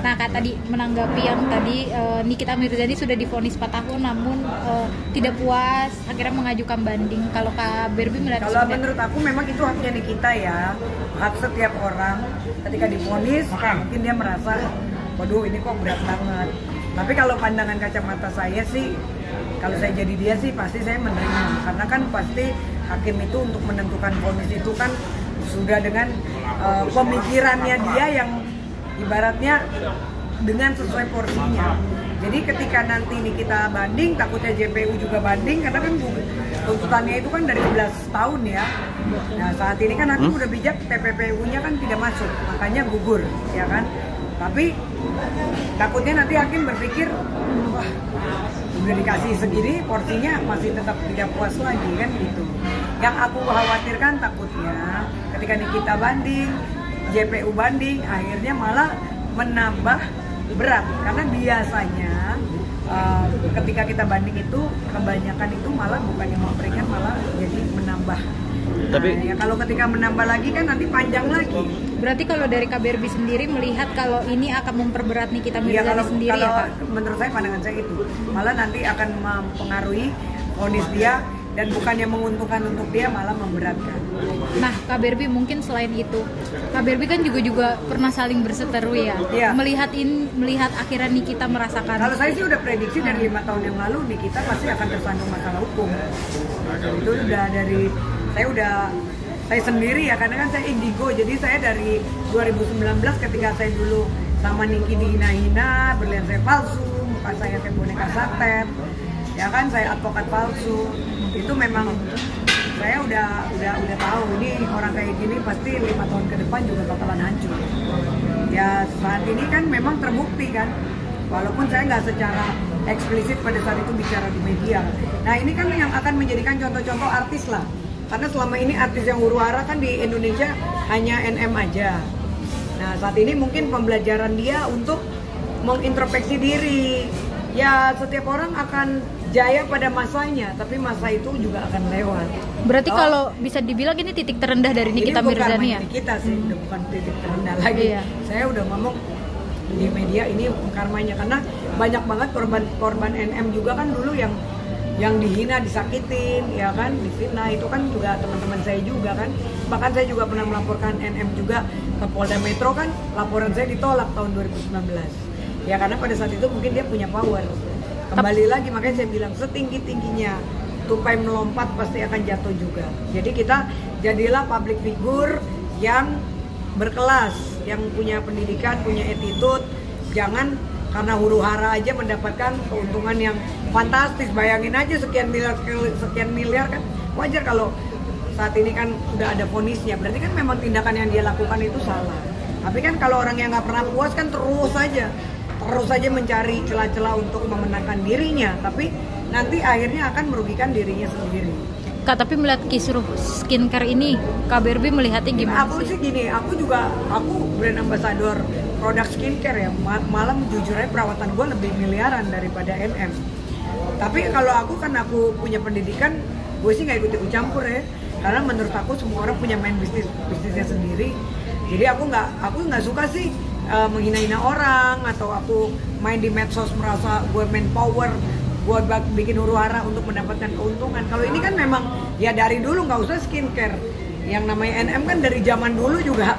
Nah, Kak tadi menanggapi yang tadi Nikita Mirzani sudah divonis 4 tahun namun tidak puas, akhirnya mengajukan banding. Kalau Kak Berbi melihat kalau menurut aku memang itu haknya Nikita ya, hak setiap orang. Ketika divonis mungkin dia merasa, waduh ini kok berat banget. Tapi kalau pandangan kacamata saya sih, kalau saya jadi dia sih pasti saya menerima, karena kan pasti hakim itu untuk menentukan vonis itu kan sudah dengan pemikirannya dia yang ibaratnya dengan sesuai porsinya. Jadi ketika nanti ini kita banding, takutnya JPU juga banding karena kan tuntutannya itu kan dari 11 tahun ya. Nah saat ini kan hakim udah bijak, TPPU-nya kan tidak masuk, makanya gugur ya kan. Tapi takutnya nanti hakim berpikir, wah udah dikasih segini porsinya masih tetap tidak puas lagi kan gitu. Yang aku khawatirkan takutnya ketika Nikita banding, JPU banding, akhirnya malah menambah berat. Karena biasanya ketika kita banding itu kebanyakan itu malah bukannya memperingan, malah jadi menambah. Tapi ya kalau ketika menambah lagi kan nanti panjang lagi. Berarti kalau dari KBRB sendiri melihat kalau ini akan memperberat Nikita Mirzani sendiri kalau, ya Kak? Menurut saya pandangan saya itu malah nanti akan mempengaruhi vonis dia dan bukannya menguntungkan untuk dia malah memberatkan. Nah, KBRB mungkin selain itu, KBRB kan juga pernah saling berseteru ya. Iya. Melihat akhirnya Nikita merasakan. Kalau saya sih udah prediksi dari 5 tahun yang lalu Nikita pasti akan tersandung masalah hukum. Itu udah dari saya sendiri ya, karena kan saya indigo, jadi saya dari 2019 ketika saya dulu sama Niki dihina-hina, berlian saya palsu, muka saya kayak boneka satet, ya kan saya advokat palsu, itu memang saya udah tahu ini orang kayak gini pasti 5 tahun ke depan juga bakalan hancur. Ya saat ini kan memang terbukti kan, walaupun saya nggak secara eksplisit pada saat itu bicara di media. Nah ini kan yang akan menjadikan contoh-contoh artis lah. Karena selama ini artis yang huru-hara kan di Indonesia hanya NM aja. Nah saat ini mungkin pembelajaran dia untuk mengintrospeksi diri. Ya setiap orang akan jaya pada masanya, tapi masa itu juga akan lewat. Berarti kalau bisa dibilang ini titik terendah dari Nikita Mirzani ya? Ini kita sih, udah bukan titik terendah lagi. Iya. Saya udah ngomong di media ini karmanya, karena banyak banget korban NM juga kan dulu yang dihina, disakitin, ya kan, difitnah, itu kan juga teman-teman saya juga kan. Bahkan saya juga pernah melaporkan NM juga ke Polda Metro kan, laporan saya ditolak tahun 2019. Ya karena pada saat itu mungkin dia punya power. Kembali lagi, makanya saya bilang setinggi-tingginya tupai melompat pasti akan jatuh juga. Jadi kita jadilah public figure yang berkelas, yang punya pendidikan, punya attitude, jangan karena huru-hara aja mendapatkan keuntungan yang fantastis. Bayangin aja sekian miliar kan, wajar kalau saat ini kan udah ada vonisnya, berarti kan memang tindakan yang dia lakukan itu salah. Tapi kan kalau orang yang nggak pernah puas kan terus saja mencari celah-celah untuk memenangkan dirinya, tapi nanti akhirnya akan merugikan dirinya sendiri. Kak, tapi melihat kisruh skincare ini, KBRB melihatnya gimana? Aku sih gini, aku brand ambassador produk skincare ya, malah jujur aja perawatan gue lebih miliaran daripada NM. Tapi kalau aku punya pendidikan, gue sih nggak ikut campur ya, karena menurut aku semua orang punya main bisnisnya sendiri. Jadi aku nggak suka sih menghina-hina orang, atau aku main di medsos merasa gue main power, gue bikin huru-hara untuk mendapatkan keuntungan. Kalau ini kan memang ya dari dulu, nggak usah skincare. Yang namanya NM kan dari zaman dulu juga.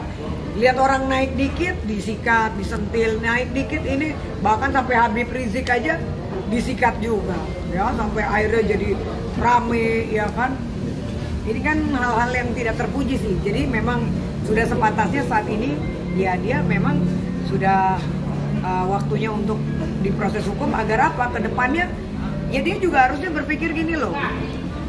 Lihat orang naik dikit disikat, disentil, naik dikit ini bahkan sampai Habib Rizik aja disikat juga. Ya sampai akhirnya jadi rame ya kan. Ini kan hal-hal yang tidak terpuji sih. Jadi memang sudah sepantasnya saat ini ya dia memang sudah waktunya untuk diproses hukum agar apa? Kedepannya ya dia juga harusnya berpikir gini loh,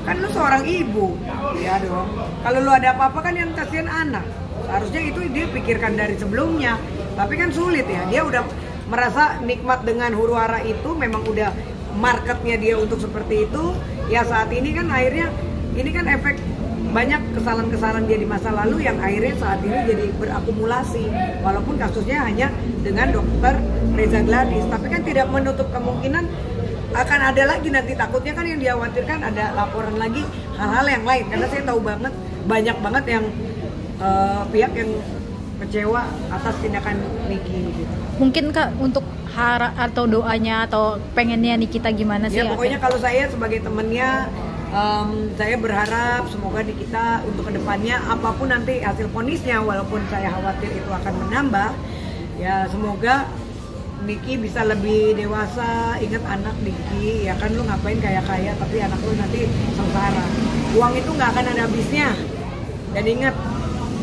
kan lu seorang ibu ya dong, kalau lu ada apa-apa kan yang kasihan anak, harusnya itu dia pikirkan dari sebelumnya. Tapi kan sulit ya, dia udah merasa nikmat dengan huru-hara itu, memang udah marketnya dia untuk seperti itu ya. Saat ini kan akhirnya ini kan efek banyak kesalahan-kesalahan dia di masa lalu yang akhirnya saat ini jadi berakumulasi, walaupun kasusnya hanya dengan dokter Reza Gladys, tapi kan tidak menutup kemungkinan akan ada lagi nanti. Takutnya kan yang dikhawatirkan ada laporan lagi hal-hal yang lain, karena saya tahu banget banyak banget yang pihak yang kecewa atas tindakan Niki gitu. Mungkin Kak untuk atau doanya atau pengennya Nikita gimana sih? Ya pokoknya kalau saya sebagai temennya, saya berharap semoga Nikita untuk kedepannya apapun nanti hasil vonisnya, walaupun saya khawatir itu akan menambah, ya semoga Niki bisa lebih dewasa. Ingat anak Niki, ya kan lu ngapain kaya-kaya tapi anak lu nanti sengsara. Uang itu nggak akan ada habisnya. Dan ingat,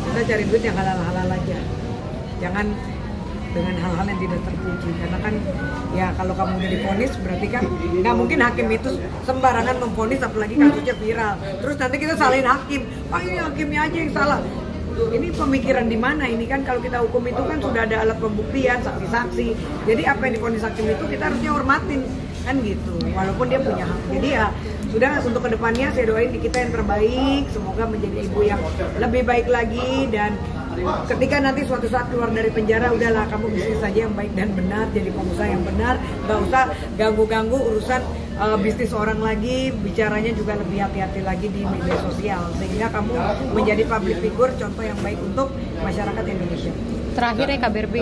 kita cari duit yang halal-halal aja. Jangan dengan hal-hal yang tidak terpuji. Karena kan ya kalau kamu udah divonis berarti kan nggak mungkin hakim itu sembarangan memvonis, apalagi kasusnya viral. Terus nanti kita salahin hakim. Pak ini hakimnya aja yang salah. Ini pemikiran di mana? Ini kan kalau kita hukum itu kan sudah ada alat pembuktian, saksi-saksi. Jadi apa yang divonis hakim itu kita harusnya hormatin kan gitu. Walaupun dia punya hak. Jadi ya sudah, untuk kedepannya saya doain Nikita yang terbaik. Semoga menjadi ibu yang lebih baik lagi, dan ketika nanti suatu saat keluar dari penjara, udahlah kamu bisnis saja yang baik dan benar, jadi pengusaha yang benar, nggak usah ganggu-ganggu urusan bisnis orang lagi, bicaranya juga lebih hati-hati lagi di media sosial, sehingga kamu menjadi public figure, contoh yang baik untuk masyarakat Indonesia. Terakhir ya Kak Berbi.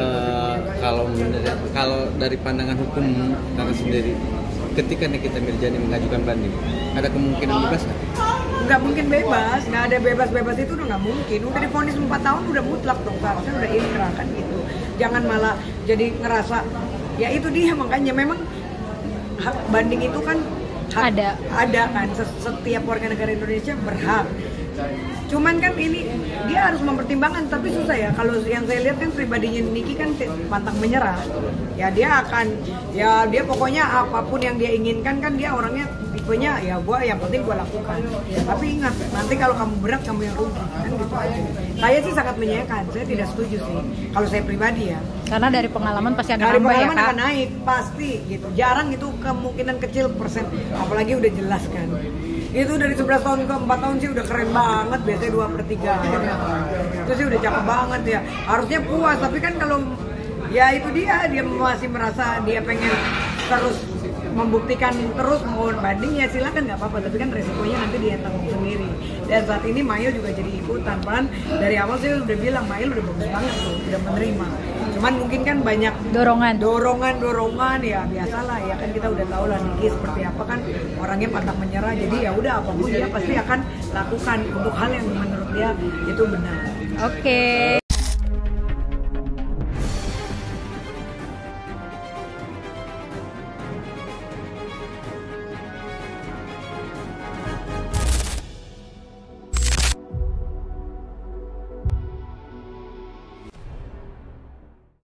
Kalau dari pandangan hukum kakak sendiri, ketika Nikita Mirzani mengajukan banding, ada kemungkinan bebas nggak? Nggak mungkin bebas, nggak ada bebas-bebas itu udah nggak mungkin. Udah divonis 4 tahun udah mutlak dong, seharusnya udah inkrah kan gitu. Jangan malah jadi ngerasa, ya itu dia makanya memang hak banding itu kan ada kan, setiap warga negara Indonesia berhak. Cuman kan ini dia harus mempertimbangkan, tapi susah ya. Kalau yang saya lihat kan pribadinya Niki kan pantang menyerah. Ya dia akan, ya dia pokoknya apapun yang dia inginkan kan, dia orangnya tipenya ya gua yang penting gua lakukan. Tapi ingat, nanti kalau kamu berat kamu yang rugi kan gitu aja. Saya sih sangat menyayangkan, saya tidak setuju sih kalau saya pribadi ya. Karena dari pengalaman pasti akan Dari nambah ya pengalaman Kak. akan naik pasti gitu. Jarang itu, kemungkinan kecil persen, apalagi udah jelas kan. Itu dari 11 tahun ke 4 tahun sih udah keren banget, biasanya 2/3. Itu sih udah cakep banget ya. Harusnya puas, tapi kan kalau ya itu dia masih merasa dia pengen terus membuktikan terus mau banding, ya silakan nggak apa-apa, tapi kan resikonya nanti dia tanggung sendiri. Dan saat ini Mail juga jadi ikutan, pan dari awal saya udah bilang Mail udah bagus banget tuh, udah menerima. Cuman mungkin kan banyak dorongan ya, biasalah ya kan, kita udah tahu lah Niki seperti apa kan, orangnya pantang menyerah. Jadi ya udah apapun dia pasti akan lakukan untuk hal yang menurut dia itu benar. Oke.